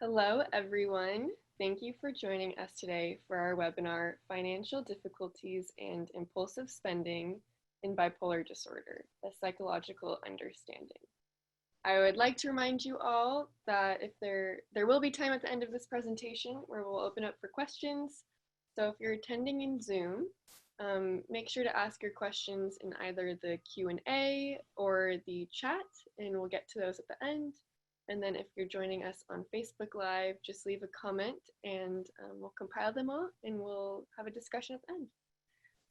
Hello, everyone. Thank you for joining us today for our webinar, Financial Difficulties and Impulsive Spending in Bipolar Disorder, a Psychological Understanding. I would like to remind you all that if there will be time at the end of this presentation where we'll open up for questions. So if you're attending in Zoom, make sure to ask your questions in either the Q&A or the chat, and we'll get to those at the end. And then if you're joining us on Facebook Live, just leave a comment and we'll compile them all and we'll have a discussion at the end.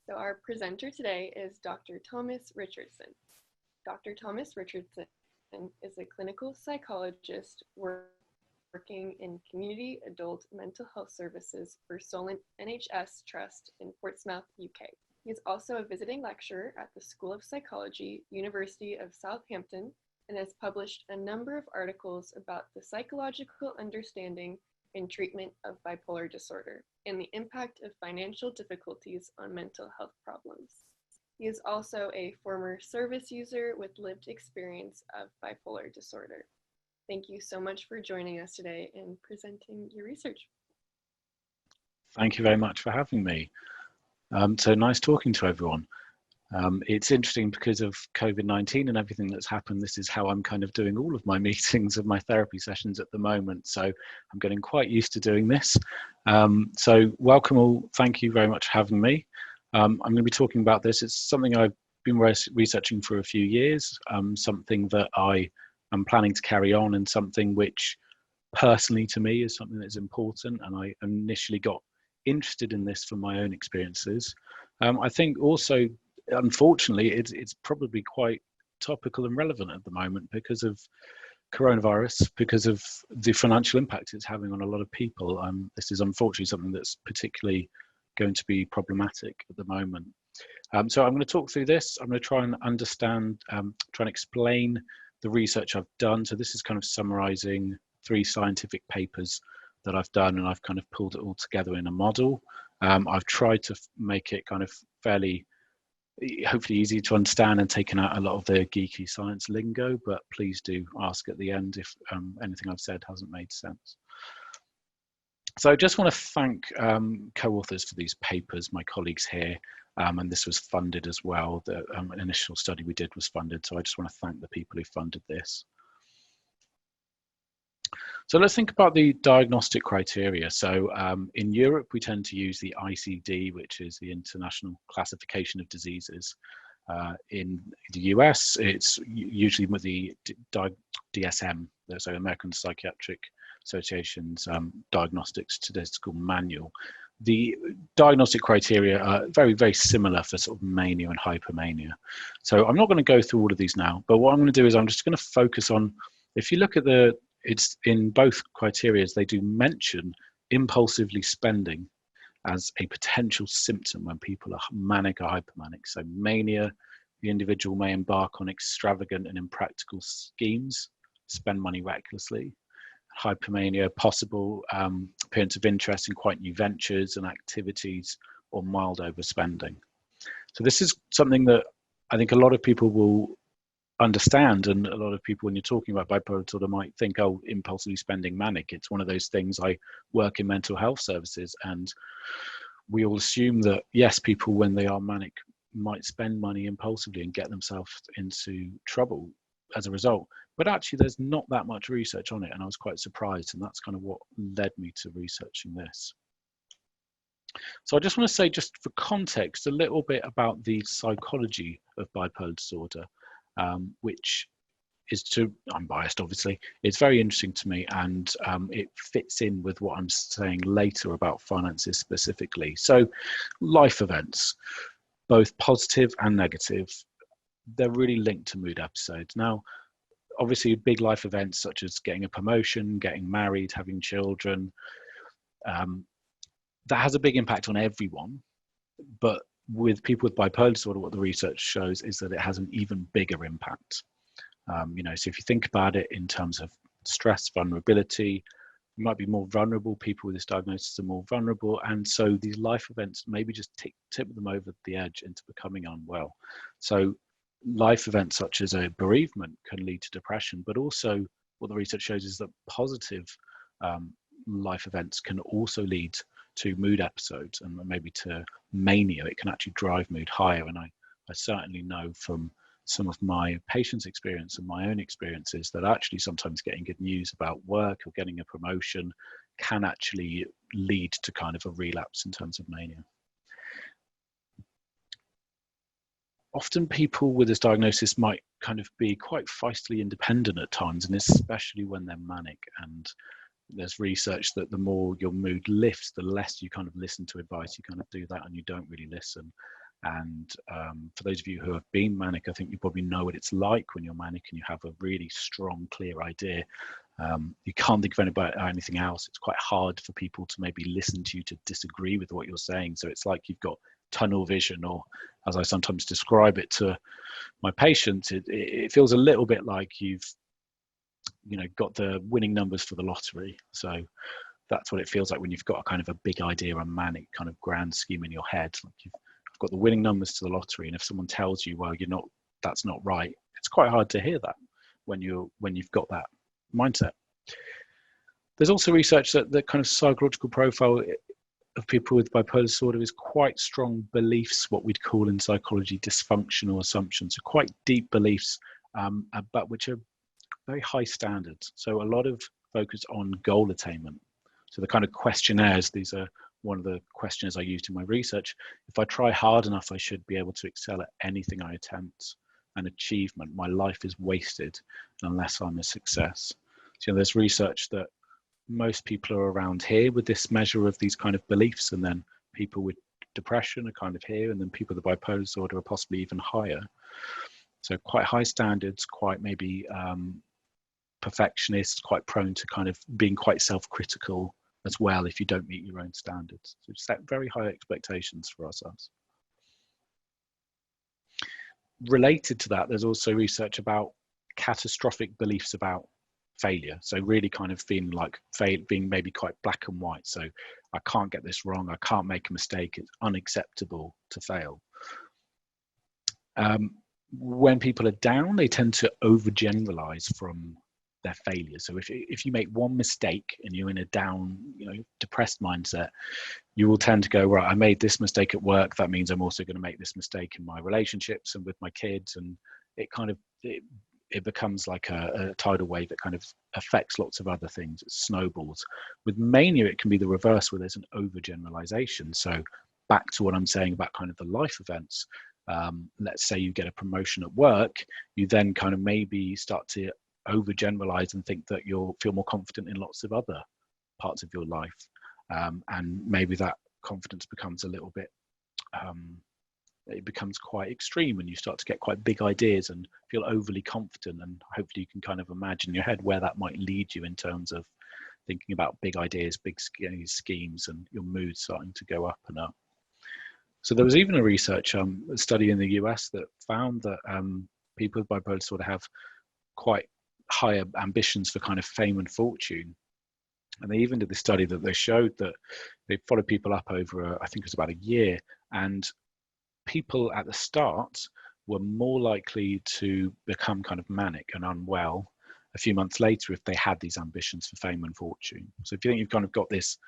So our presenter today is Dr. Thomas Richardson. Dr. Thomas Richardson is a clinical psychologist working in community adult mental health services for Solent NHS Trust in Portsmouth, UK. He is also a visiting lecturer at the School of Psychology, University of Southampton, and has published a number of articles about the psychological understanding and treatment of bipolar disorder and the impact of financial difficulties on mental health problems. He is also a former service user with lived experience of bipolar disorder. Thank you so much for joining us today and presenting your research. Thank you very much for having me. So nice talking to everyone. It's interesting because of COVID-19 and everything that's happened. This is how I'm kind of doing all of my meetings and my therapy sessions at the moment. So I'm getting quite used to doing this. So welcome all. Thank you very much for having me. I'm going to be talking about this. It's something I've been researching for a few years, something that I am planning to carry on, and something which personally to me is something that's important. And I initially got interested in this from my own experiences. I think also, unfortunately, it's probably quite topical and relevant at the moment because of coronavirus, because of the financial impact it's having on a lot of people. This is unfortunately something that's particularly going to be problematic at the moment. So I'm going to talk through this. I'm going to try and understand, try and explain the research I've done. So this is kind of summarizing 3 scientific papers that I've done, and I've kind of pulled it all together in a model. I've tried to make it kind of fairly, hopefully easy to understand, and taken out a lot of the geeky science lingo, but please do ask at the end if anything I've said hasn't made sense. So I just want to thank co-authors for these papers, my colleagues here, and this was funded as well. The initial study we did was funded, so I just want to thank the people who funded this. So let's think about the diagnostic criteria. So in Europe, we tend to use the ICD, which is the International Classification of Diseases. In the US, it's usually with the DSM, so American Psychiatric Association's Diagnostic Statistical Manual. The diagnostic criteria are very, very similar for sort of mania and hypomania. So I'm not going to go through all of these now, but what I'm going to do is I'm just going to focus on, if you look at it's in both criteria, they do mention impulsively spending as a potential symptom when people are manic or hypomanic. So mania, the individual may embark on extravagant and impractical schemes, spend money recklessly. Hypomania, possible appearance of interest in quite new ventures and activities, or mild overspending. So this is something that I think a lot of people will understand, and a lot of people, when you're talking about bipolar disorder, might think, oh, impulsively spending, manic. It's one of those things. I work in mental health services, and we all assume that, yes, people when they are manic might spend money impulsively and get themselves into trouble as a result. But actually, there's not that much research on it, and I was quite surprised, and that's kind of what led me to researching this. So I just want to say, just for context, a little bit about the psychology of bipolar disorder, which is, I'm biased obviously, it's very interesting to me, and it fits in with what I'm saying later about finances specifically. So life events, both positive and negative, they're really linked to mood episodes. Now, obviously big life events such as getting a promotion, getting married, having children, that has a big impact on everyone. But with people with bipolar disorder, what the research shows is that it has an even bigger impact. So if you think about it in terms of stress, vulnerability, you might be more vulnerable. People with this diagnosis are more vulnerable. And so these life events maybe just tip them over the edge into becoming unwell. So life events such as a bereavement can lead to depression, but also what the research shows is that positive life events can also lead to mood episodes and maybe to mania. It can actually drive mood higher. And I certainly know from some of my patients' experience and my own experiences that actually sometimes getting good news about work or getting a promotion can actually lead to kind of a relapse in terms of mania. Often people with this diagnosis might kind of be quite feistily independent at times, and especially when they're manic. And there's research that the more your mood lifts, the less you kind of listen to advice. You kind of do that and you don't really listen. And for those of you who have been manic, I think you probably know what it's like when you're manic and you have a really strong, clear idea. You can't think of anything else. It's quite hard for people to maybe listen to you to disagree with what you're saying. So it's like you've got tunnel vision, or as I sometimes describe it to my patients, it feels a little bit like you've got the winning numbers for the lottery. So that's what it feels like when you've got a kind of a big idea, a manic kind of grand scheme in your head. Like you've got the winning numbers to the lottery, and if someone tells you, well, that's not right, it's quite hard to hear that when you've got that mindset. There's also research that the kind of psychological profile of people with bipolar disorder is quite strong beliefs, what we'd call in psychology dysfunctional assumptions, so quite deep beliefs, but which are very high standards. So a lot of focus on goal attainment. So the kind of questionnaires, these are one of the questionnaires I used in my research. If I try hard enough, I should be able to excel at anything I attempt. An achievement, my life is wasted unless I'm a success. So there's research that most people are around here with this measure of these kind of beliefs, and then people with depression are kind of here, and then people with the bipolar disorder are possibly even higher. So quite high standards, quite maybe perfectionists, quite prone to kind of being quite self-critical as well if you don't meet your own standards. So set very high expectations for ourselves. Related to that, there's also research about catastrophic beliefs about failure. So really kind of feeling like being maybe quite black and white. So I can't get this wrong, I can't make a mistake, it's unacceptable to fail. When people are down, they tend to overgeneralize from their failure. So if you make one mistake and you're in a down, depressed mindset, you will tend to go, right, I made this mistake at work, that means I'm also going to make this mistake in my relationships and with my kids, and it becomes like a tidal wave that kind of affects lots of other things. It snowballs. With mania, it can be the reverse, where there's an overgeneralization. So back to what I'm saying about kind of the life events. Let's say you get a promotion at work, you then kind of maybe start to overgeneralize and think that you'll feel more confident in lots of other parts of your life. And maybe that confidence becomes a little bit, it becomes quite extreme when you start to get quite big ideas and feel overly confident, and hopefully you can kind of imagine in your head where that might lead you in terms of thinking about big ideas, big schemes, and your mood starting to go up and up. So there was even a research study in the US that found that people with bipolar disorder have quite higher ambitions for kind of fame and fortune. And they even did the study that they showed that they followed people up over, I think it was about a year, and people at the start were more likely to become kind of manic and unwell a few months later if they had these ambitions for fame and fortune. So if you think you've kind of got this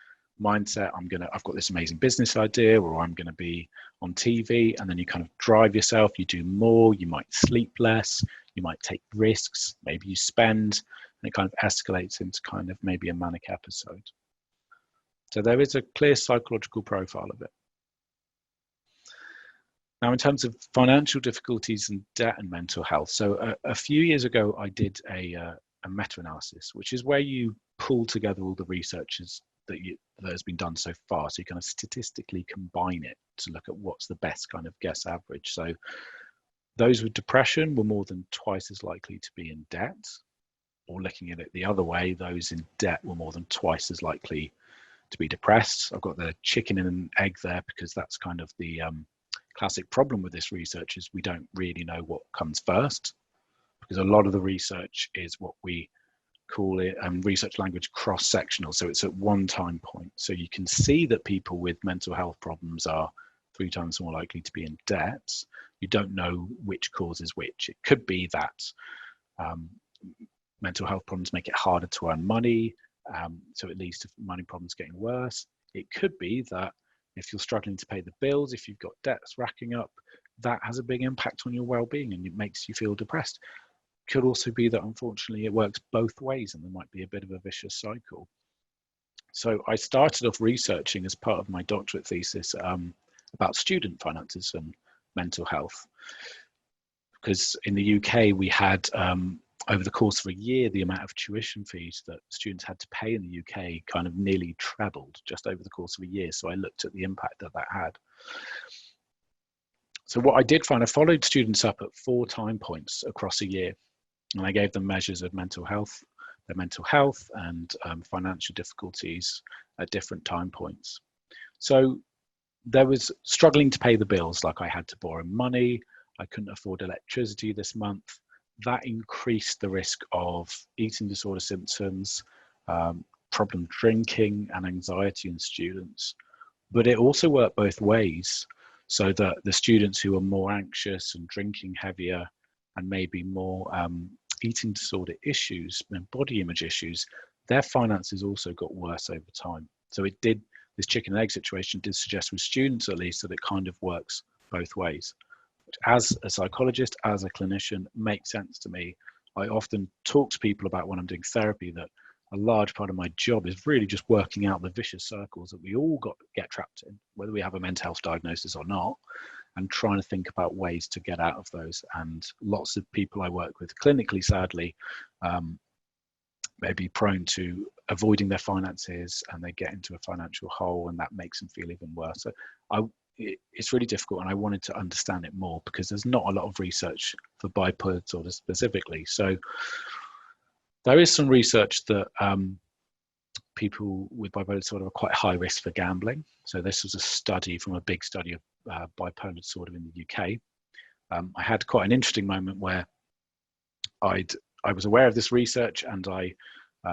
mindset, I've got this amazing business idea, or I'm going to be on TV, and then you kind of drive yourself, you do more, you might sleep less, you might take risks, maybe you spend, and it kind of escalates into kind of maybe a manic episode. So there is a clear psychological profile of it. Now, in terms of financial difficulties and debt and mental health, so a few years ago, I did a meta-analysis, which is where you pull together all the researches that has been done so far. So you kind of statistically combine it to look at what's the best kind of guess average. So those with depression were more than twice as likely to be in debt, or looking at it the other way, those in debt were more than twice as likely to be depressed. I've got the chicken and an egg there because that's kind of the classic problem with this research, is we don't really know what comes first, because a lot of the research is what we call it research language cross-sectional. So it's at one time point. So you can see that people with mental health problems are 3 times more likely to be in debt. You don't know which causes which. It could be that mental health problems make it harder to earn money. So it leads to money problems getting worse. It could be that if you're struggling to pay the bills, if you've got debts racking up, that has a big impact on your well-being and it makes you feel depressed. Could also be that unfortunately it works both ways and there might be a bit of a vicious cycle. So I started off researching as part of my doctorate thesis about student finances and mental health, because in the UK we had over the course of a year, the amount of tuition fees that students had to pay in the UK kind of nearly trebled just over the course of a year. So I looked at the impact that that had. So what I did find, I followed students up at 4 time points across a year, and I gave them measures of mental health, their mental health and financial difficulties at different time points. So there was struggling to pay the bills, like I had to borrow money, I couldn't afford electricity this month. That increased the risk of eating disorder symptoms, problem drinking and anxiety in students. But it also worked both ways, so that the students who were more anxious and drinking heavier and maybe more eating disorder issues and body image issues, their finances also got worse over time. So it did, this chicken and egg situation did suggest with students at least that it kind of works both ways. As a psychologist, as a clinician, makes sense to me. I often talk to people about when I'm doing therapy that a large part of my job is really just working out the vicious circles that we all get trapped in, whether we have a mental health diagnosis or not, and trying to think about ways to get out of those. And lots of people I work with clinically, sadly, may be prone to avoiding their finances and they get into a financial hole and that makes them feel even worse. So it's really difficult, and I wanted to understand it more because there's not a lot of research for bipolar disorder specifically. So there is some research that people with bipolar disorder are quite high risk for gambling. So this was a study from a big study of bipolar disorder in the UK. I had quite an interesting moment where I was aware of this research and I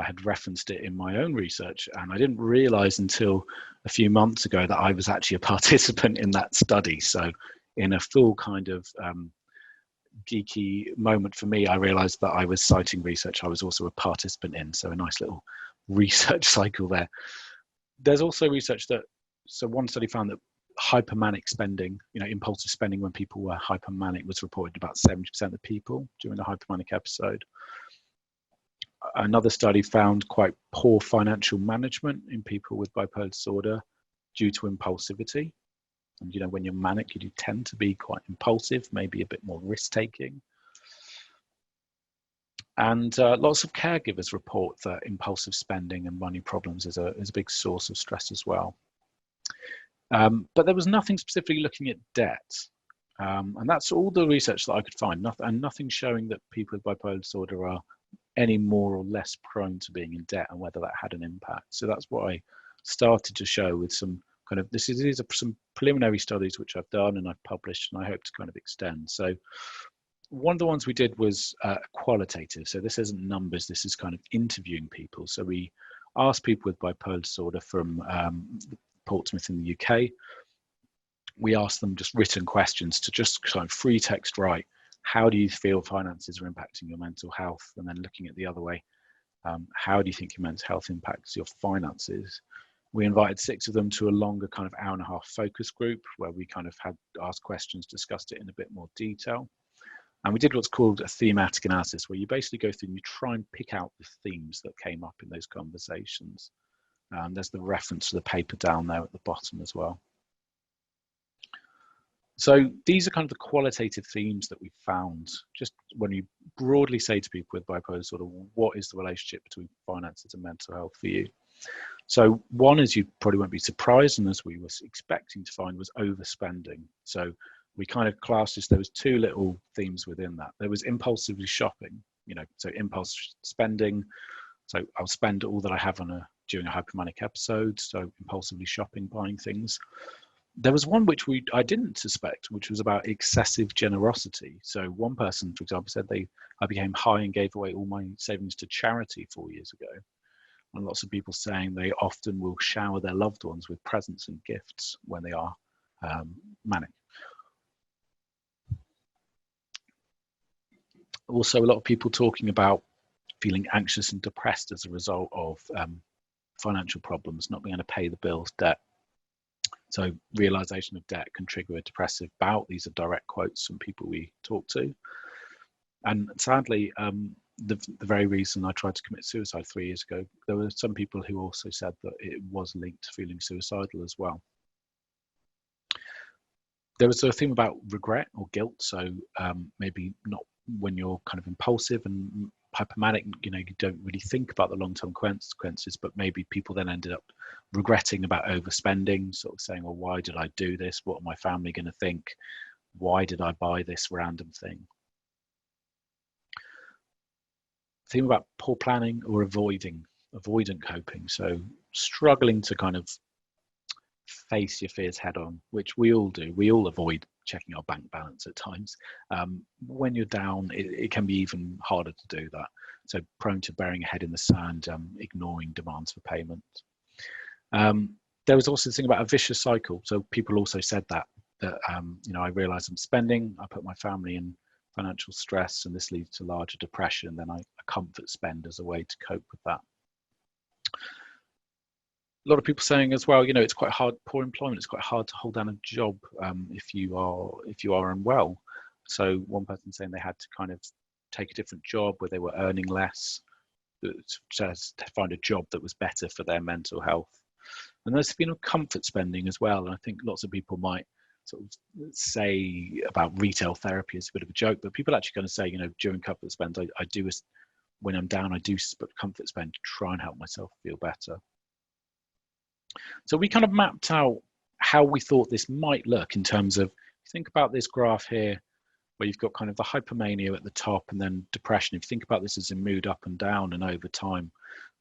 had referenced it in my own research, and I didn't realize until a few months ago that I was actually a participant in that study. So in a full kind of geeky moment for me, I realized that I was citing research I was also a participant in. So a nice little research cycle there. There's also research that, so one study found that hypomanic spending, impulsive spending when people were hypomanic was reported about 70% of people during a hypomanic episode. Another study found quite poor financial management in people with bipolar disorder due to impulsivity. And when you're manic, you do tend to be quite impulsive, maybe a bit more risk-taking. And lots of caregivers report that impulsive spending and money problems is a big source of stress as well. But there was nothing specifically looking at debt. And that's all the research that I could find, and nothing showing that people with bipolar disorder are any more or less prone to being in debt and whether that had an impact. So that's what I started to show with some kind of, these are some preliminary studies which I've done and I've published and I hope to kind of extend. So one of the ones we did was qualitative. So this isn't numbers, this is kind of interviewing people. So we asked people with bipolar disorder from Portsmouth in the UK. We asked them just written questions to just kind of free text write, how do you feel finances are impacting your mental health? And then looking at the other way, how do you think your mental health impacts your finances? We invited 6 of them to a longer kind of hour-and-a-half focus group where we kind of had asked questions, discussed it in a bit more detail. And we did what's called a thematic analysis, where you basically go through and you try and pick out the themes that came up in those conversations. There's the reference to the paper down there at the bottom as well. So these are kind of the qualitative themes that we found. Just when you broadly say to people with bipolar disorder, what is the relationship between finances and mental health for you? So one, as you probably won't be surprised, and as we were expecting to find, was overspending. So we kind of classed this, there was 2 little themes within that. There was impulsively shopping, so impulse spending. So I'll spend all that I have during a hypomanic episode. So impulsively shopping, buying things. There was one which I didn't suspect, which was about excessive generosity. So one person, for example, said I became high and gave away all my savings to charity 4 years ago. And lots of people saying they often will shower their loved ones with presents and gifts when they are manic. Also, a lot of people talking about feeling anxious and depressed as a result of financial problems, not being able to pay the bills, debt. So realization of debt can trigger a depressive bout. These are direct quotes from people we talk to. And sadly, the very reason I tried to commit suicide 3 years ago, there were some people who also said that it was linked to feeling suicidal as well. There was a theme about regret or guilt. So maybe not when you're kind of impulsive and hypomanic, you don't really think about the long-term consequences, but maybe people then ended up regretting about overspending, sort of saying, well, why did I do this? What are my family going to think? Why did I buy this random thing? Theme about poor planning or avoidant coping. So struggling to kind of face your fears head on, which we all do. We all avoid checking our bank balance at times. When you're down, it can be even harder to do that. So prone to burying your head in the sand, ignoring demands for payment. There was also this thing about a vicious cycle. So people also said that I realize I'm spending, I put my family in financial stress, and this leads to larger depression. And then I comfort spend as a way to cope with that. A lot of people saying as well, it's quite hard, poor employment, it's quite hard to hold down a job if you are unwell. So one person saying they had to kind of take a different job where they were earning less to find a job that was better for their mental health. And there's been a comfort spending as well. And I think lots of people might sort of say about retail therapy as a bit of a joke, but people actually going to say, during comfort spend, I do, when I'm down, I do comfort spend to try and help myself feel better. So we kind of mapped out how we thought this might look in terms of, think about this graph here, where you've got kind of the hypomania at the top and then depression. If you think about this as a mood up and down and over time,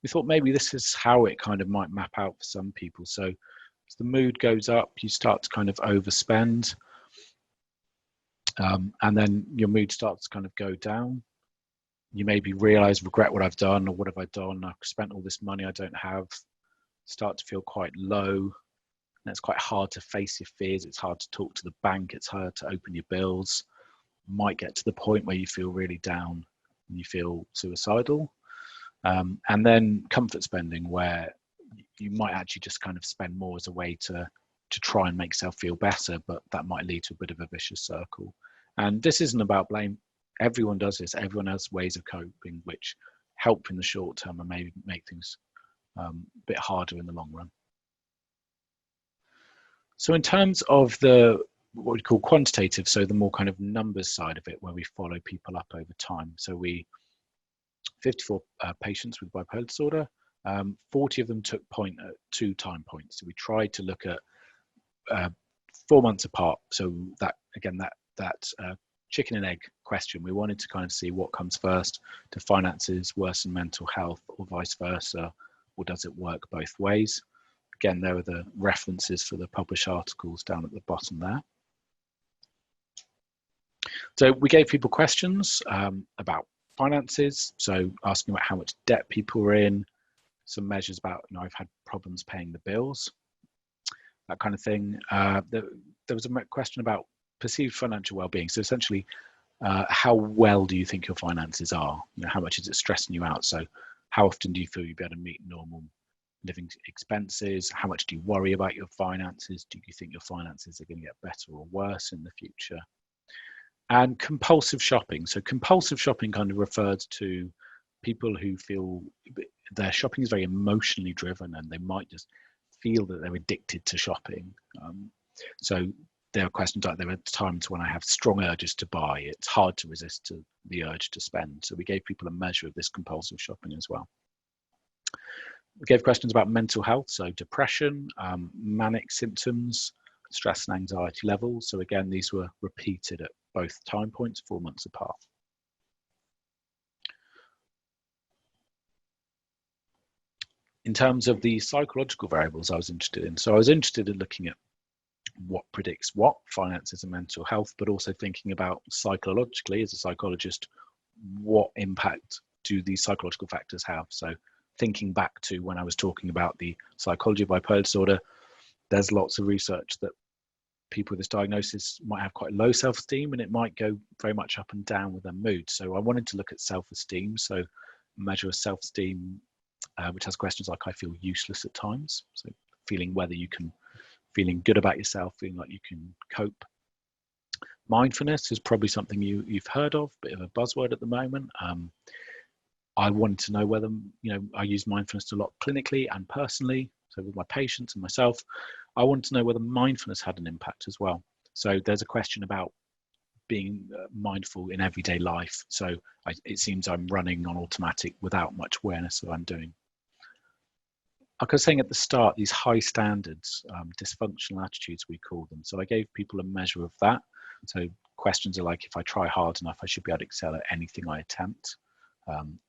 we thought maybe this is how it kind of might map out for some people. So as the mood goes up, you start to kind of overspend, and then your mood starts to kind of go down. You maybe realize, regret what I've done, or what have I done? I've spent all this money I don't have. Start to feel quite low, and it's quite hard to face your fears. It's hard to talk to the bank. It's hard to open your bills. Might get to the point where you feel really down and you feel suicidal. And then comfort spending, where you might actually just kind of spend more as a way to try and make yourself feel better, but that might lead to a bit of a vicious circle. And this isn't about blame. Everyone does this. Everyone has ways of coping which help in the short term and maybe make things a bit harder in the long run. So in terms of what we call quantitative, so the more kind of numbers side of it, where we follow people up over time. So 54 patients with bipolar disorder, 40 of them took point at 2 time points. So we tried to look at 4 months apart. So that, again, that chicken and egg question, we wanted to kind of see what comes first. Do finances worsen mental health, or vice versa? Or does it work both ways? Again, there are the references for the published articles down at the bottom there. So we gave people questions about finances, so asking about how much debt people were in, some measures about, I've had problems paying the bills, that kind of thing. There was a question about perceived financial well-being. So essentially, how well do you think your finances are? How much is it stressing you out? So how often do you feel you'll be able to meet normal living expenses? How much do you worry about your finances? Do you think your finances are going to get better or worse in the future? And compulsive shopping. So compulsive shopping kind of refers to people who feel their shopping is very emotionally driven, and they might just feel that they're addicted to shopping. So there are questions like, there are times when I have strong urges to buy. It's hard to resist to the urge to spend. So we gave people a measure of this compulsive shopping as well. We gave questions about mental health, so depression, manic symptoms, stress and anxiety levels. So again, these were repeated at both time points, 4 months apart. In terms of the psychological variables I was interested in, so I was interested in looking at what predicts what, finances and mental health, but also thinking about psychologically, as a psychologist, what impact do these psychological factors have? So thinking back to when I was talking about the psychology of bipolar disorder, there's lots of research that people with this diagnosis might have quite low self-esteem, and it might go very much up and down with their mood. So I wanted to look at self-esteem. So measure of self-esteem, which has questions like I feel useless at times. So feeling good about yourself, feeling like you can cope. Mindfulness is probably something you've heard of, bit of a buzzword at the moment. I wanted to know whether, I use mindfulness a lot clinically and personally. So with my patients and myself, I wanted to know whether mindfulness had an impact as well. So there's a question about being mindful in everyday life. So it seems I'm running on automatic without much awareness of what I'm doing. Like I was saying at the start, these high standards, dysfunctional attitudes, we call them. So I gave people a measure of that. So questions are like, if I try hard enough, I should be able to excel at anything I attempt.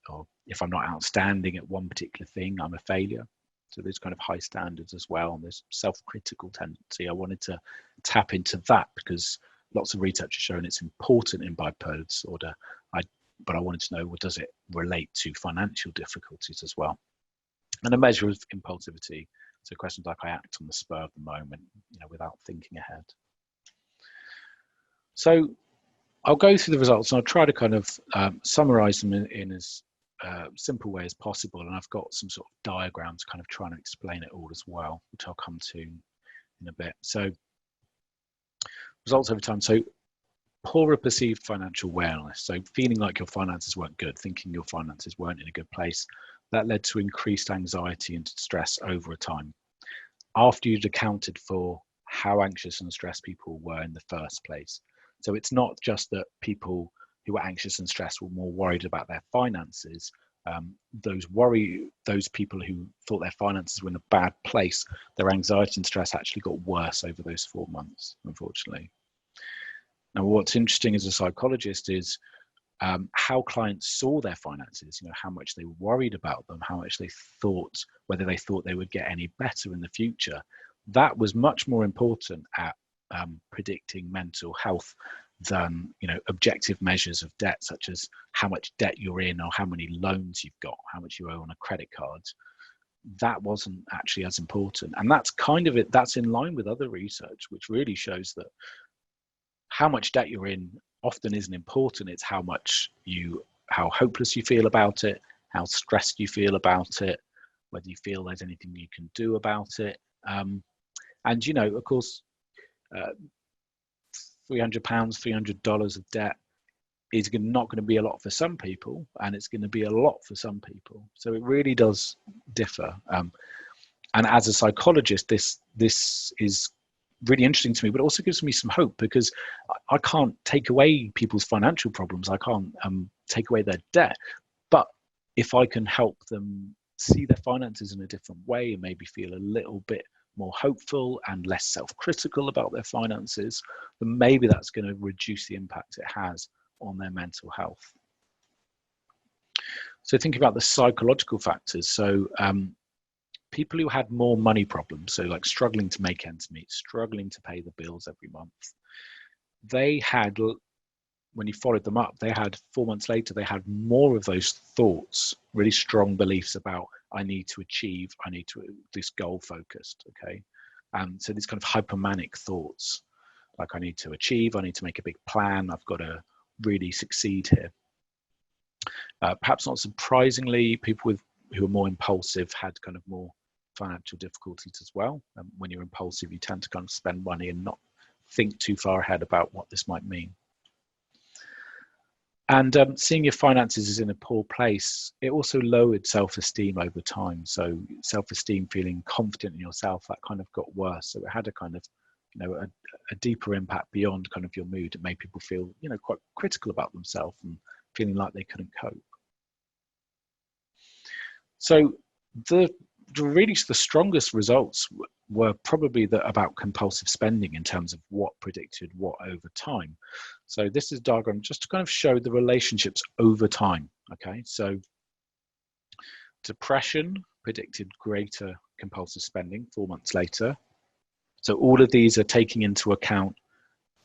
Or if I'm not outstanding at one particular thing, I'm a failure. So there's kind of high standards as well. And there's self-critical tendency. I wanted to tap into that because lots of research has shown it's important in bipolar disorder. But I wanted to know, well, does it relate to financial difficulties as well? And a measure of impulsivity. So questions like, I act on the spur of the moment, without thinking ahead. So I'll go through the results and I'll try to kind of summarize them in as simple way as possible. And I've got some sort of diagrams kind of trying to explain it all as well, which I'll come to in a bit. So results over time. So poorer perceived financial awareness. So feeling like your finances weren't good, thinking your finances weren't in a good place. That led to increased anxiety and stress over time. After you'd accounted for how anxious and stressed people were in the first place. So it's not just that people who were anxious and stressed were more worried about their finances. Those people who thought their finances were in a bad place, their anxiety and stress actually got worse over those 4 months, unfortunately. Now, what's interesting as a psychologist is how clients saw their finances, how much they were worried about them, how much they thought, whether they thought they would get any better in the future. That was much more important at predicting mental health than objective measures of debt, such as how much debt you're in or how many loans you've got, how much you owe on a credit card. That wasn't actually as important. And that's kind of it. That's in line with other research, which really shows that how much debt you're in often isn't important. It's how hopeless you feel about it, how stressed you feel about it, whether you feel there's anything you can do about it. And of course, £300, $300 of debt is not going to be a lot for some people, and it's going to be a lot for some people. So it really does differ. And as a psychologist, this is really interesting to me, but also gives me some hope, because I can't take away people's financial problems. I can't take away their debt. But if I can help them see their finances in a different way and maybe feel a little bit more hopeful and less self-critical about their finances, then maybe that's going to reduce the impact it has on their mental health. So think about the psychological factors. So people who had more money problems, so like struggling to make ends meet, struggling to pay the bills every month, they had, when you followed them up, they had 4 months later, they had more of those thoughts, really strong beliefs about, I need to achieve, this goal focused, okay? So these kind of hypomanic thoughts, like I need to achieve, I need to make a big plan, I've got to really succeed here. Perhaps not surprisingly, people who are more impulsive had kind of more financial difficulties as well. When you're impulsive, you tend to kind of spend money and not think too far ahead about what this might mean. And seeing your finances is in a poor place, it also lowered self-esteem over time. So self-esteem, feeling confident in yourself, that kind of got worse. So it had a kind of, a deeper impact beyond kind of your mood. It made people feel, quite critical about themselves and feeling like they couldn't cope. So really the strongest results were probably about compulsive spending in terms of what predicted what over time. So this is a diagram just to kind of show the relationships over time. Okay, so depression predicted greater compulsive spending 4 months later. So all of these are taking into account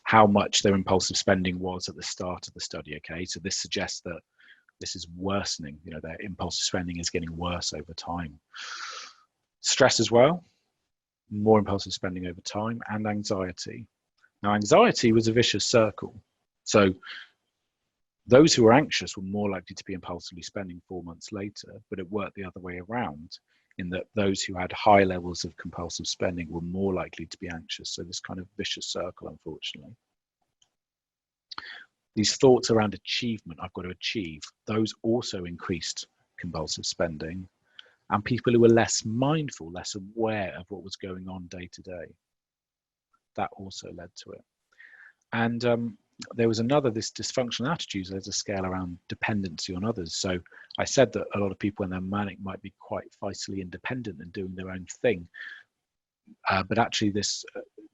how much their impulsive spending was at the start of the study. Okay, so this suggests that this is worsening, their impulsive spending is getting worse over time. Stress as well, more impulsive spending over time, and anxiety. Now, anxiety was a vicious circle. So Those who were anxious were more likely to be impulsively spending 4 months later, but it worked the other way around, in that those who had high levels of compulsive spending were more likely to be anxious. So this kind of vicious circle, unfortunately. These thoughts around achievement, I've got to achieve, those also increased compulsive spending. And people who were less mindful, less aware of what was going on day to day, that also led to it. And there was another, this dysfunctional attitudes, there's a scale around dependency on others. So I said that a lot of people when they're manic might be quite feisty independent and doing their own thing. But actually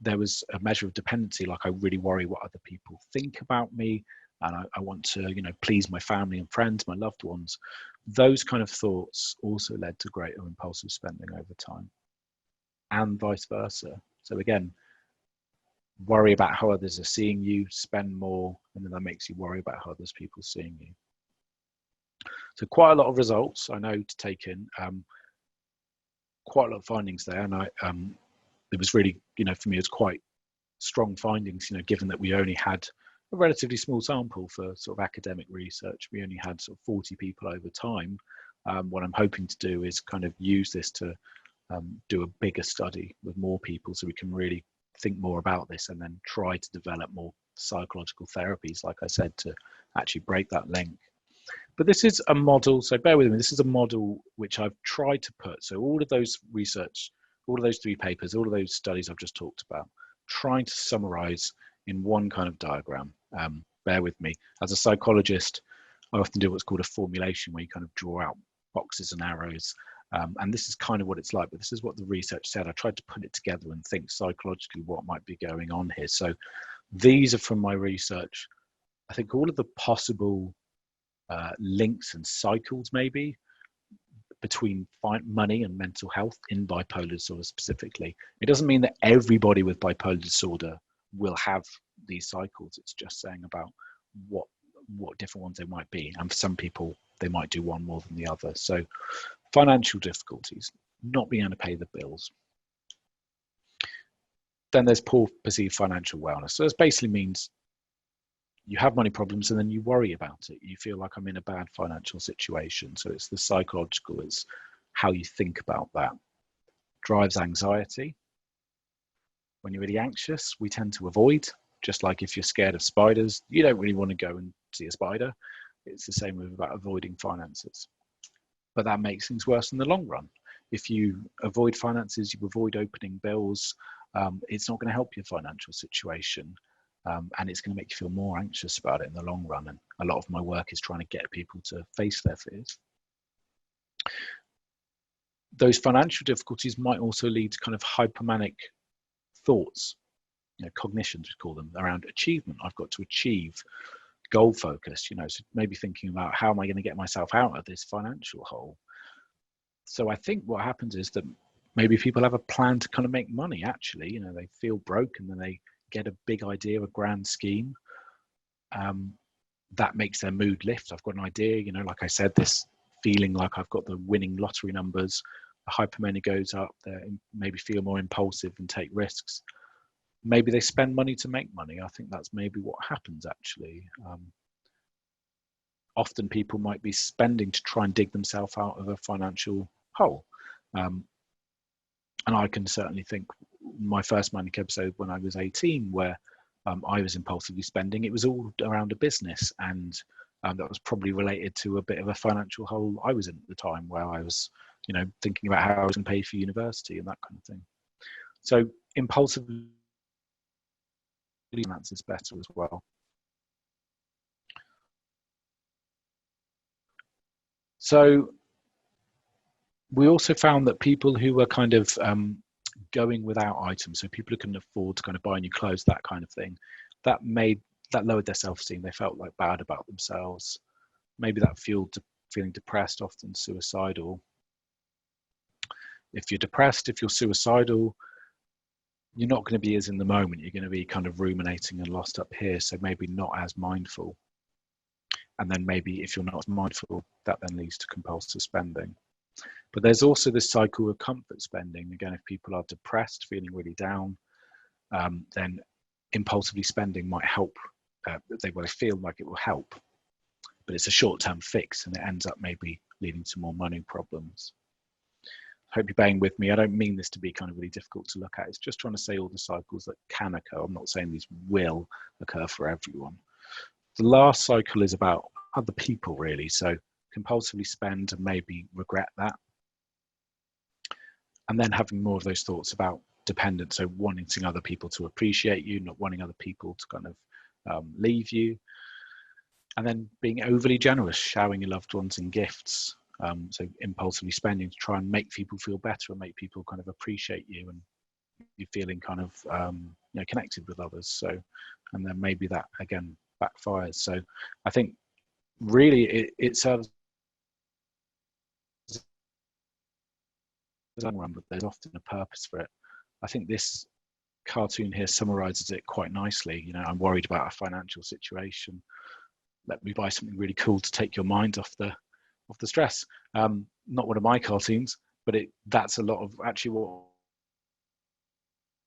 there was a measure of dependency, like I really worry what other people think about me, and I want to, please my family and friends, my loved ones. Those kind of thoughts also led to greater impulsive spending over time, and vice versa. So again, worry about how others are seeing you, spend more, and then that makes you worry about how others people are seeing you. So quite a lot of results I know to take in, quite a lot of findings there, and it was really, for me, it was quite strong findings, given that we only had a relatively small sample for sort of academic research. We only had sort of 40 people over time. What I'm hoping to do is kind of use this to do a bigger study with more people, so we can really think more about this and then try to develop more psychological therapies, like I said, to actually break that link. But this is a model, so bear with me, this is a model which I've tried to put, so all of those research, all of those 3 papers, all of those studies I've just talked about, trying to summarize in one kind of diagram. Bear with me. As a psychologist, I often do what's called a formulation, where you kind of draw out boxes and arrows. And this is kind of what it's like, but this is what the research said. I tried to put it together and think psychologically what might be going on here. So these are from my research. I think all of the possible links and cycles maybe between money and mental health in bipolar disorder specifically. It doesn't mean that everybody with bipolar disorder will have these cycles. It's just saying about what different ones they might be. And for some people, they might do one more than the other. So financial difficulties, not being able to pay the bills. Then there's poor perceived financial wellness. So this basically means you have money problems and then you worry about it. You feel like I'm in a bad financial situation. So it's the psychological, it's how you think about that. Drives anxiety. When you're really anxious, we tend to avoid, just like if you're scared of spiders, you don't really want to go and see a spider. It's the same with about avoiding finances. But that makes things worse in the long run. If you avoid finances, you avoid opening bills, it's not going to help your financial situation. And it's going to make you feel more anxious about it in the long run. And a lot of my work is trying to get people to face their fears. Those financial difficulties might also lead to kind of hypomanic thoughts, cognitions we call them, around achievement. I've got to achieve, goal focused, so maybe thinking about how am I going to get myself out of this financial hole. So I think what happens is that maybe people have a plan to kind of make money, actually, they feel broke and then they get a big idea, a grand scheme, that makes their mood lift. I've got an idea, like I said, this feeling like I've got the winning lottery numbers, the hypomania goes up, they maybe feel more impulsive and take risks. Maybe they spend money to make money. I think that's maybe what happens, actually. Often people might be spending to try and dig themselves out of a financial hole. And I can certainly think my first manic episode when I was 18, where I was impulsively spending, it was all around a business, and that was probably related to a bit of a financial hole I was in at the time, where I was, thinking about how I was going to pay for university and that kind of thing. So impulsively finances better as well. So we also found that people who were kind of going without items, so people who couldn't afford to kind of buy new clothes, that kind of thing, that lowered their self-esteem. They felt like bad about themselves. Maybe that fueled feeling depressed, often suicidal. If you're depressed, if you're suicidal, you're not going to be as in the moment. You're going to be kind of ruminating and lost up here, so maybe not as mindful. And then maybe if you're not as mindful, that then leads to compulsive spending. But there's also this cycle of comfort spending. Again, if people are depressed, feeling really down, then impulsively spending might help. They feel like it will help. but it's a short-term fix, and it ends up maybe leading to more money problems. Hope you're bearing with me. I don't mean this to be kind of really difficult to look at. It's just trying to say all the cycles that can occur. I'm not saying these will occur for everyone. The last cycle is about other people, really. So compulsively spend and maybe regret that. And then having more of those thoughts about dependence, so wanting other people to appreciate you, not wanting other people to kind of leave you. And then being overly generous, showering your loved ones in gifts. So impulsively spending to try and make people feel better and make people kind of appreciate you, and you're feeling kind of connected with others. So, and then maybe that again backfires. So I think really it serves as a long run, but there's often a purpose for it. I think this cartoon here summarizes it quite nicely. I'm worried about a financial situation. Let me buy something really cool to take your mind off the stress. Not one of my cartoons, but that's a lot of actually what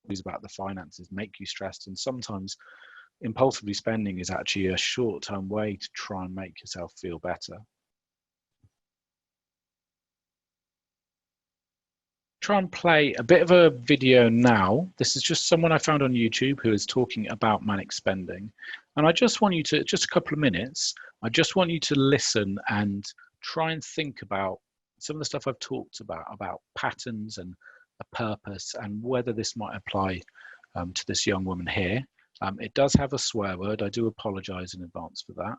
is about the finances make you stressed, and sometimes impulsively spending is actually a short-term way to try and make yourself feel better. Try and play a bit of a video now. This is just someone I found on YouTube who is talking about manic spending, and I just want you to, just a couple of minutes, I just want you to listen and try and think about some of the stuff I've talked about patterns and a purpose, and whether this might apply to this young woman here. It does have a swear word. I do apologize in advance for that.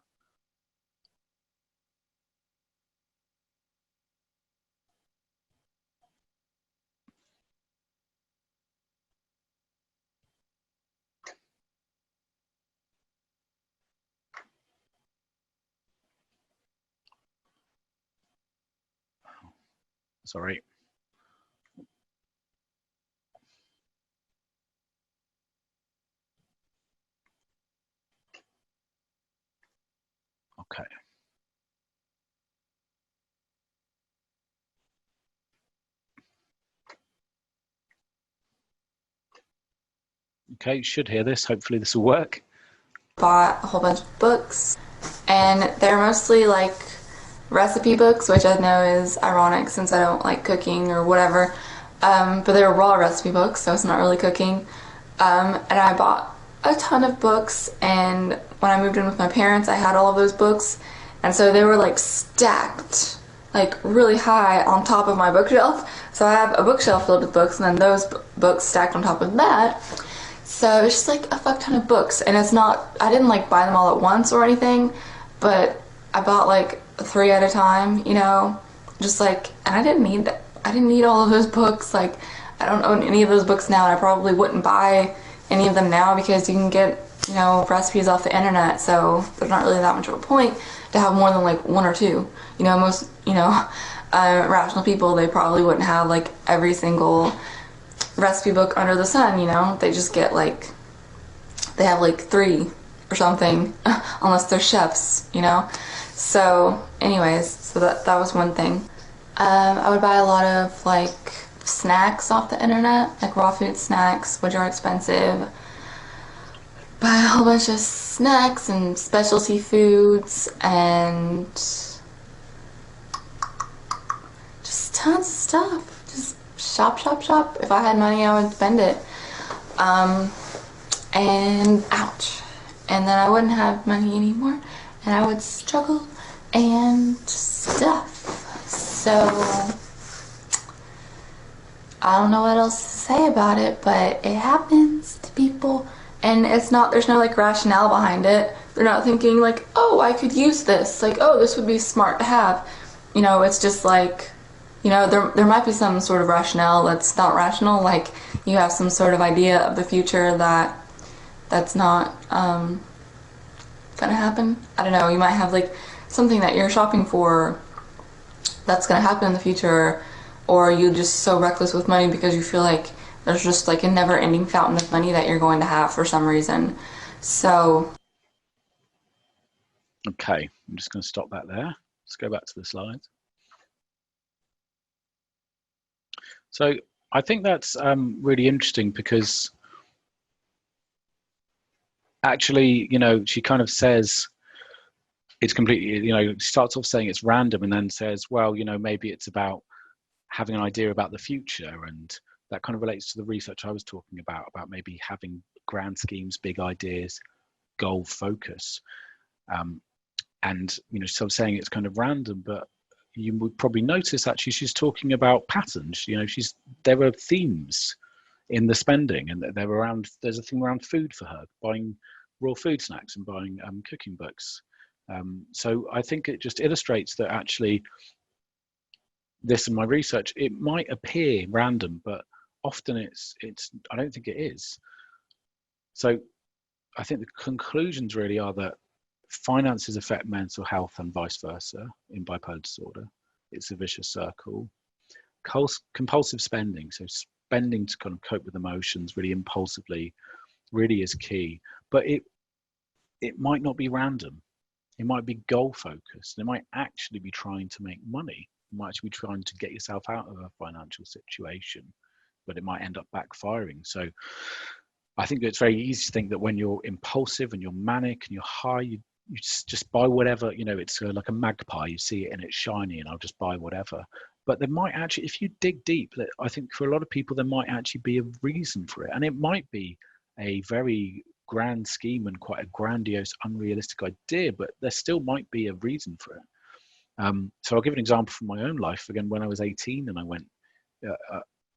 Sorry. Okay. Okay, you should hear this. Hopefully this will work. Bought a whole bunch of books, and they're mostly like recipe books, which I know is ironic since I don't like cooking or whatever, but they're raw recipe books, so it's not really cooking. And I bought a ton of books, and when I moved in with my parents I had all of those books, and so they were like stacked like really high on top of my bookshelf. So I have a bookshelf filled with books, and then those books stacked on top of that. So it's just like a fuck ton of books, and it's not, I didn't like buy them all at once or anything, but I bought like 3 at a time, just like, and I didn't need all of those books. Like, I don't own any of those books now, and I probably wouldn't buy any of them now because you can get, recipes off the internet, so there's not really that much of a point to have more than like 1 or 2. Most, rational people, they probably wouldn't have like every single recipe book under the sun, they just get like, they have like 3 or something, unless they're chefs, So anyways, so that was one thing. I would buy a lot of like snacks off the internet, like raw food snacks, which are expensive. Buy a whole bunch of snacks and specialty foods and just tons of stuff. Just shop. If I had money, I would spend it. And ouch. And then I wouldn't have money anymore, and I would struggle and stuff. So I don't know what else to say about it, but it happens to people, and there's no like rationale behind it. They're not thinking like, oh, I could use this, like, oh, this would be smart to have. It's just like, there might be some sort of rationale that's not rational, like you have some sort of idea of the future that's not gonna happen. I don't know, you might have like something that you're shopping for that's gonna happen in the future, or you're just so reckless with money because you feel like there's just like a never-ending fountain of money that you're going to have for some reason. So okay, I'm just going to stop that there. Let's go back to the slides. So I think that's really interesting because actually, she kind of says it's completely, starts off saying it's random and then says, well, maybe it's about having an idea about the future. And that kind of relates to the research I was talking about maybe having grand schemes, big ideas, goal focus. And, so I'm saying it's kind of random, but you would probably notice actually she's talking about patterns. There are themes in the spending, and there's a thing around food for her, buying raw food snacks and buying cooking books. So I think it just illustrates that actually this in my research, it might appear random, but often it's I don't think it is. So I think the conclusions really are that finances affect mental health and vice versa in bipolar disorder. It's a vicious circle. Compulsive spending, so spending to kind of cope with emotions really impulsively, really is key. But it might not be random. It might be goal focused. It might actually be trying to make money. It might actually be trying to get yourself out of a financial situation, but it might end up backfiring. So I think it's very easy to think that when you're impulsive and you're manic and you're high, you just buy whatever, it's like a magpie, you see it and it's shiny and I'll just buy whatever. But there might actually, if you dig deep, I think for a lot of people, there might actually be a reason for it. And it might be a very grand scheme and quite a grandiose, unrealistic idea, but there still might be a reason for it. So I'll give an example from my own life. Again, when I was 18 and I went,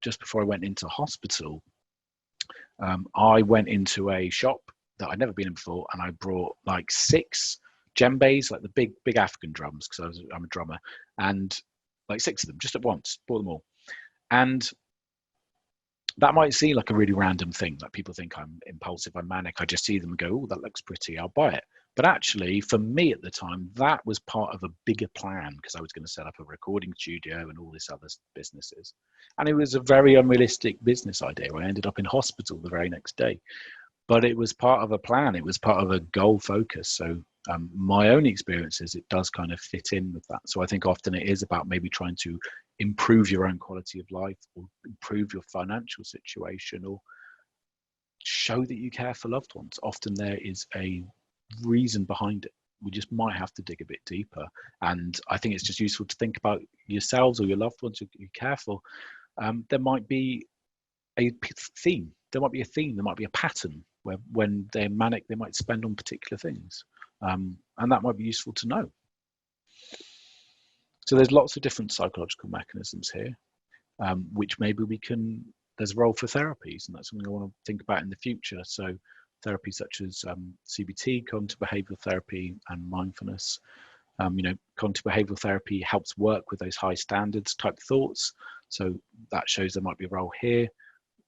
just before I went into hospital, I went into a shop that I'd never been in before, and I brought like 6 djembes, like the big African drums, because I'm a drummer, and like 6 of them just at once, bought them all. And that might seem like a really random thing, like people think I'm impulsive, I'm manic, I just see them and go, oh, that looks pretty, I'll buy it. But actually, for me at the time, that was part of a bigger plan, because I was going to set up a recording studio and all this other businesses. And it was a very unrealistic business idea. I ended up in hospital the very next day. But it was part of a plan. It was part of a goal focus. So my own experiences, it does kind of fit in with that. So I think often it is about maybe trying to improve your own quality of life, or improve your financial situation, or show that you care for loved ones. Often there is a reason behind it. We just might have to dig a bit deeper. And I think it's just useful to think about yourselves or your loved ones you care for. There might be a theme. There might be a theme. There might be a pattern where when they're manic, they might spend on particular things. And that might be useful to know. So there's lots of different psychological mechanisms here, which maybe there's a role for therapies, and that's something I want to think about in the future. So therapies such as CBT, cognitive behavioral therapy, and mindfulness. Cognitive behavioral therapy helps work with those high standards type thoughts. So that shows there might be a role here.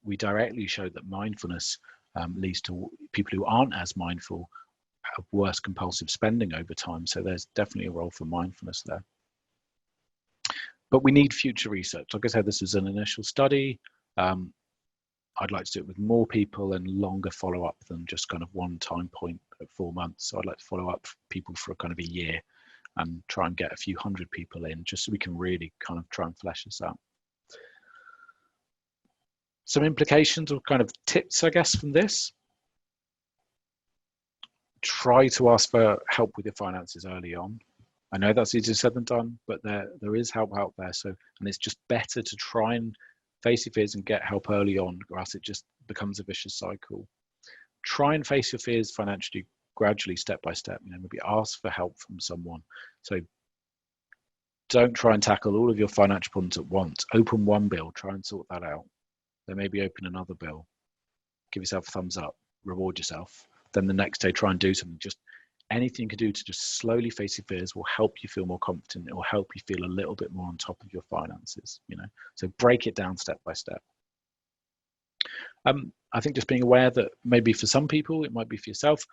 We directly show that mindfulness leads to people who aren't as mindful have worse compulsive spending over time. So there's definitely a role for mindfulness there. But we need future research. Like I said, this is an initial study. I'd like to do it with more people and longer follow-up than just kind of one time point at 4 months. So I'd like to follow up people for kind of a year and try and get a few hundred people in, just so we can really kind of try and flesh this out. Some implications or kind of tips, I guess, from this. Try to ask for help with your finances early on. I know that's easier said than done, but there is help out there. So, and it's just better to try and face your fears and get help early on, or else it just becomes a vicious cycle. Try and face your fears financially, gradually, step by step. Maybe ask for help from someone. So don't try and tackle all of your financial problems at once. Open one bill, try and sort that out. Then maybe open another bill. Give yourself a thumbs up, reward yourself. Then the next day, try and do something. Just anything you can do to just slowly face your fears will help you feel more confident. It will help you feel a little bit more on top of your finances, So break it down step by step. I think just being aware that maybe for some people, it might be for yourself,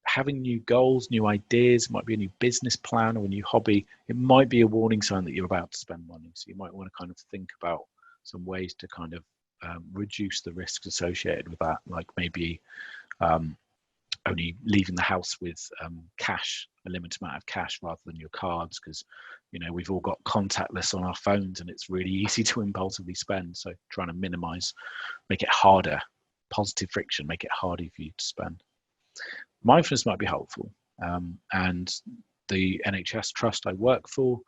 having new goals, new ideas, it might be a new business plan or a new hobby. It might be a warning sign that you're about to spend money. So you might want to kind of think about some ways to kind of reduce the risks associated with that, like maybe only leaving the house with cash, a limited amount of cash rather than your cards, because we've all got contactless on our phones and it's really easy to impulsively spend. So trying to minimize, make it harder, positive friction, make it harder for you to spend. Mindfulness might be helpful, and the NHS Trust I work for.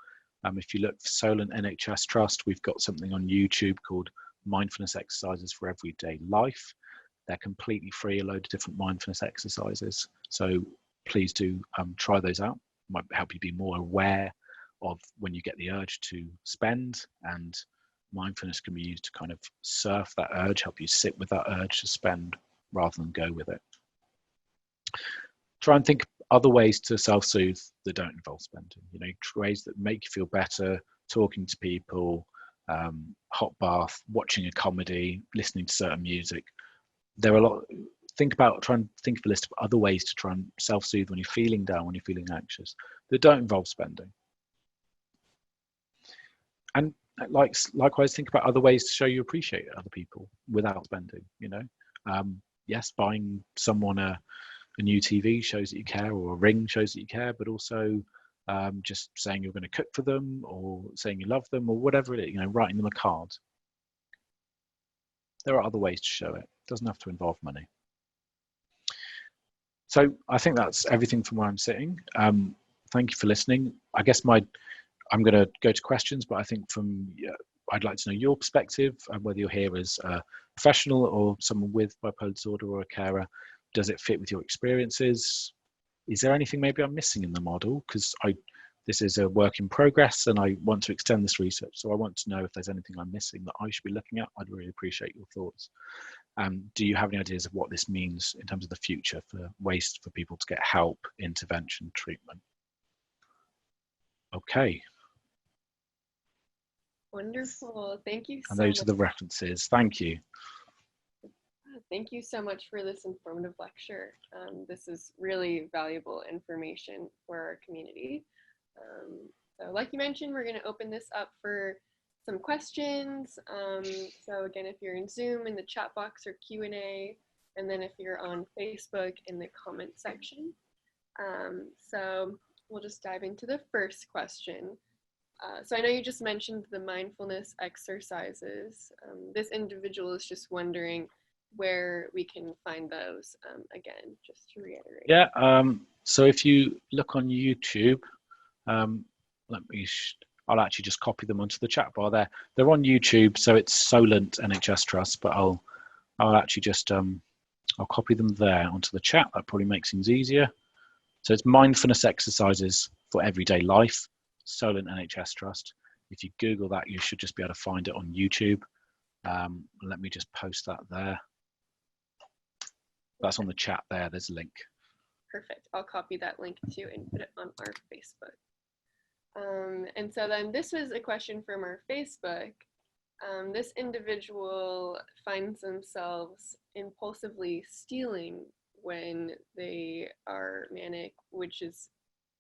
If you look for Solent NHS Trust, we've got something on YouTube called Mindfulness Exercises for Everyday Life. They're completely free, a load of different mindfulness exercises. So please do try those out. Might help you be more aware of when you get the urge to spend, and mindfulness can be used to kind of surf that urge, help you sit with that urge to spend rather than go with it. Try and think other ways to self-soothe that don't involve spending, you know, ways that make you feel better, talking to people, hot bath, watching a comedy, listening to certain music. There are a lot. Try and think of a list of other ways to try and self-soothe when you're feeling down, when you're feeling anxious, that don't involve spending. And likewise, think about other ways to show you appreciate other people without spending. You know, yes, buying someone a new TV shows that you care, or a ring shows that you care, but also just saying you're going to cook for them, or saying you love them, or whatever it is. You know, writing them a card. There are other ways to show it. It doesn't have to involve money. So I think that's everything from where I'm sitting. Thank you for listening. I guess I'm going to go to questions, but I think I'd like to know your perspective, and whether you're here as a professional or someone with bipolar disorder or a carer. Does it fit with your experiences? Is there anything maybe I'm missing in the model? Because this is a work in progress and I want to extend this research. So I want to know if there's anything I'm missing that I should be looking at. I'd really appreciate your thoughts. Do you have any ideas of what this means in terms of the future for ways for people to get help, intervention, treatment? Okay. Wonderful. Thank you so much. And those much. are the references. Thank you. Thank you so much for this informative lecture. This is really valuable information for our community. So like you mentioned, we're going to open this up for some questions. So again, if you're in Zoom, in the chat box or Q&A, and then if you're on Facebook, in the comment section. So we'll just dive into the first question. So I know you just mentioned the mindfulness exercises. This individual is just wondering where we can find those, again, just to reiterate. Yeah, so if you look on YouTube, I'll actually just copy them onto the chat bar there. They're on YouTube, so it's Solent NHS Trust, but I'll actually just, I'll copy them there onto the chat. That probably makes things easier. So it's mindfulness exercises for everyday life, Solent NHS Trust. If you Google that, you should just be able to find it on YouTube. Let me just post that there. That's on the chat there. There's a link. Perfect. I'll copy that link too and put it on our Facebook. And so then this was a question from our Facebook. This individual finds themselves impulsively stealing when they are manic, which is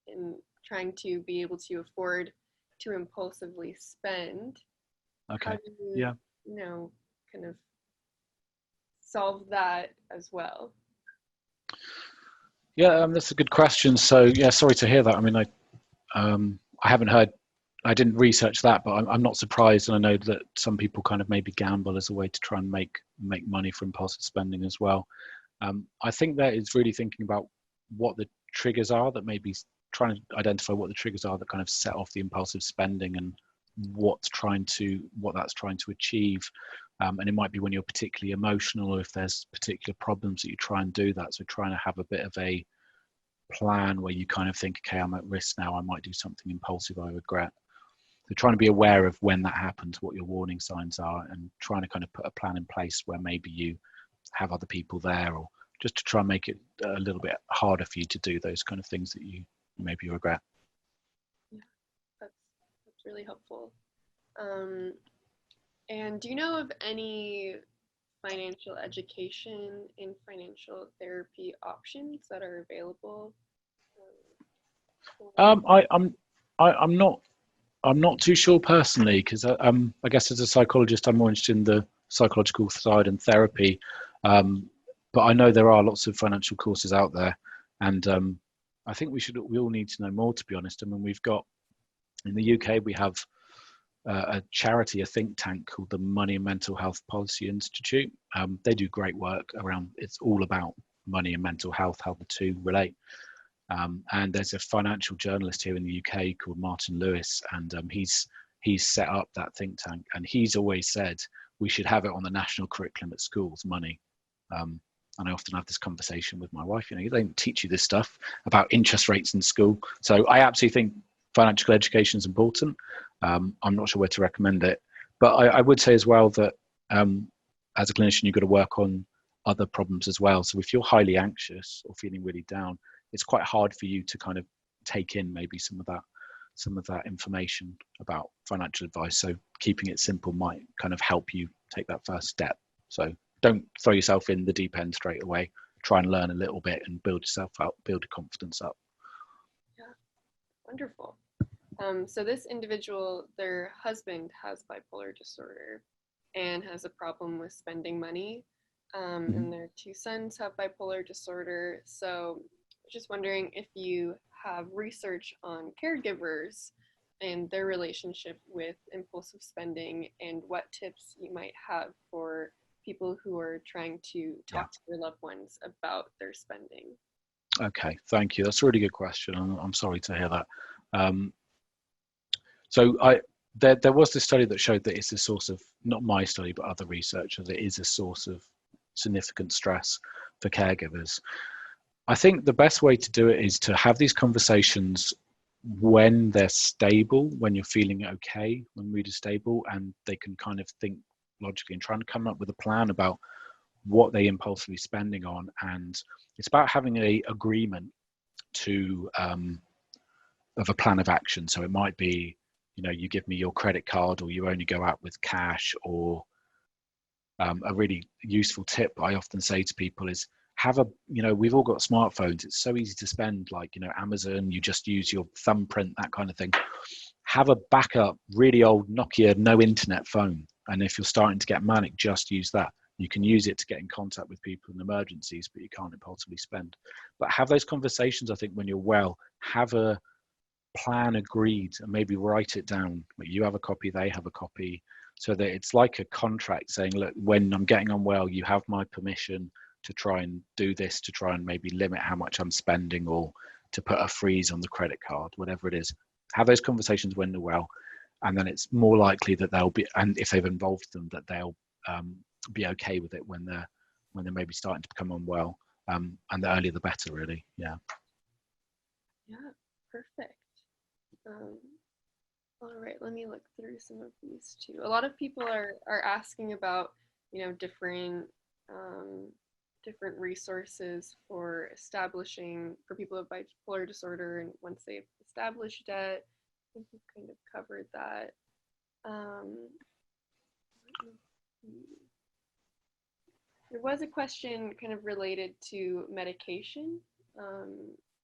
in trying to be able to afford to impulsively spend. Okay. How do you, you know, kind of solve that as well? Yeah, that's a good question. So yeah, sorry to hear that. I mean, I haven't heard, I didn't research that, but I'm not surprised, and I know that some people kind of maybe gamble as a way to try and make money for impulsive spending as well. I think that is really thinking about what the triggers are, that maybe trying to identify what the triggers are that kind of set off the impulsive spending, and what that's trying to achieve. And it might be when you're particularly emotional, or if there's particular problems that you try and do that. So trying to have a bit of a plan where you kind of think, okay, I'm at risk now, I might do something impulsive I regret. So trying to be aware of when that happens, what your warning signs are, and trying to kind of put a plan in place where maybe you have other people there, or just to try and make it a little bit harder for you to do those kind of things that you maybe regret. Yeah, that's really helpful. And do you know of any financial education and financial therapy options that are available? I'm not too sure personally, because I guess as a psychologist, I'm more interested in the psychological side and therapy. But I know there are lots of financial courses out there, and I think we all need to know more, to be honest. I mean, we've got, in the UK, we have a charity, a think tank called the Money and Mental Health Policy Institute. They do great work around, it's all about money and mental health, how the two relate. And there's a financial journalist here in the UK called Martin Lewis, and he's set up that think tank, and he's always said we should have it on the national curriculum at schools, money. And I often have this conversation with my wife, they don't teach you this stuff about interest rates in school. So I absolutely think financial education is important. I'm not sure where to recommend it, but I would say as well that as a clinician, you've got to work on other problems as well. So if you're highly anxious or feeling really down, it's quite hard for you to kind of take in maybe some of that information about financial advice. So keeping it simple might kind of help you take that first step. So don't throw yourself in the deep end straight away. Try and learn a little bit and build yourself up, build your confidence up. Yeah, wonderful. So this individual, their husband has bipolar disorder and has a problem with spending money. And their two sons have bipolar disorder. So just wondering if you have research on caregivers and their relationship with impulsive spending, and what tips you might have for people who are trying to talk to their loved ones about their spending. Okay, thank you. That's a really good question. I'm sorry to hear that. So there was this study that showed that it's a source of, not my study, but other researchers, it is a source of significant stress for caregivers. I think the best way to do it is to have these conversations when they're stable, when you're feeling okay, when mood is stable, and they can kind of think logically and try and come up with a plan about what they impulsively spending on. And it's about having a agreement to of a plan of action. So it might be, you give me your credit card, or you only go out with cash, or a really useful tip I often say to people is have a, we've all got smartphones. It's so easy to spend, like, Amazon, you just use your thumbprint, that kind of thing. Have a backup, really old Nokia, no internet phone. And if you're starting to get manic, just use that. You can use it to get in contact with people in emergencies, but you can't impulsively spend. But have those conversations, I think, when you're well, have a plan agreed and maybe write it down. You have a copy, they have a copy, so that it's like a contract saying, look, when I'm getting on well, you have my permission to try and do this, to try and maybe limit how much I'm spending, or to put a freeze on the credit card, whatever it is. Have those conversations when they're well, and then it's more likely that they'll be, and if they've involved them, that they'll be okay with it when they're maybe starting to become unwell. And the earlier the better, really. Yeah, perfect. All right, let me look through some of these too. A lot of people are asking about, different resources for people with bipolar disorder, and once they've established it. I think we've kind of covered that. There was a question kind of related to medication,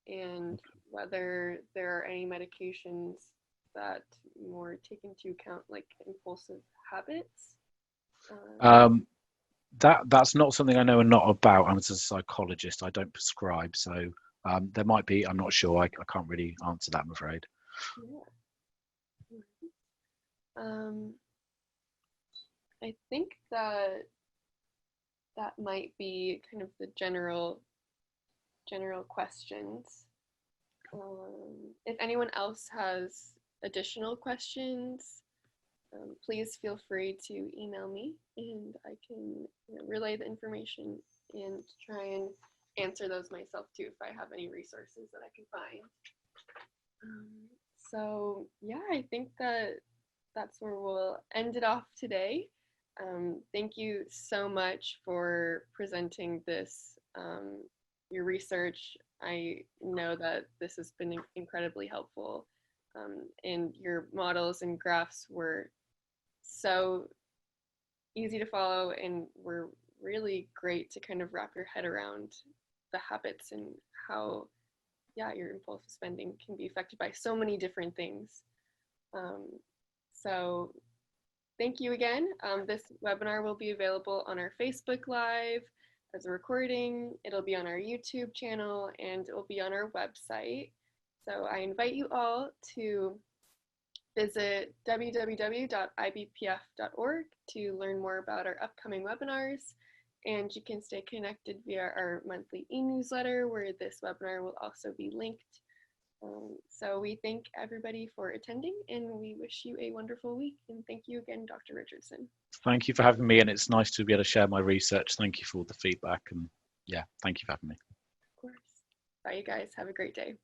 and whether there are any medications that more take into account like impulsive habits. That's not something I know a lot about. I'm a psychologist. I don't prescribe, so there might be. I'm not sure. I can't really answer that, I'm afraid. I think that might be kind of the general questions. If anyone else has additional questions, please feel free to email me, and I can relay the information and try and answer those myself too if I have any resources that I can find. So yeah, I think that's where we'll end it off today. Thank you so much for presenting this, your research. I know that this has been incredibly helpful, and your models and graphs were so easy to follow and were really great to kind of wrap your head around the habits and how, your impulsive spending can be affected by so many different things. So thank you again. This webinar will be available on our Facebook Live as a recording. It'll be on our YouTube channel, and it will be on our website. So I invite you all to visit www.ibpf.org to learn more about our upcoming webinars And you can stay connected via our monthly e-newsletter, where this webinar will also be linked. So we thank everybody for attending, and we wish you a wonderful week. And thank you again, Dr. Richardson. Thank you for having me, and it's nice to be able to share my research. Thank you for all the feedback, and yeah, thank you for having me. Of course. Bye, you guys. Have a great day.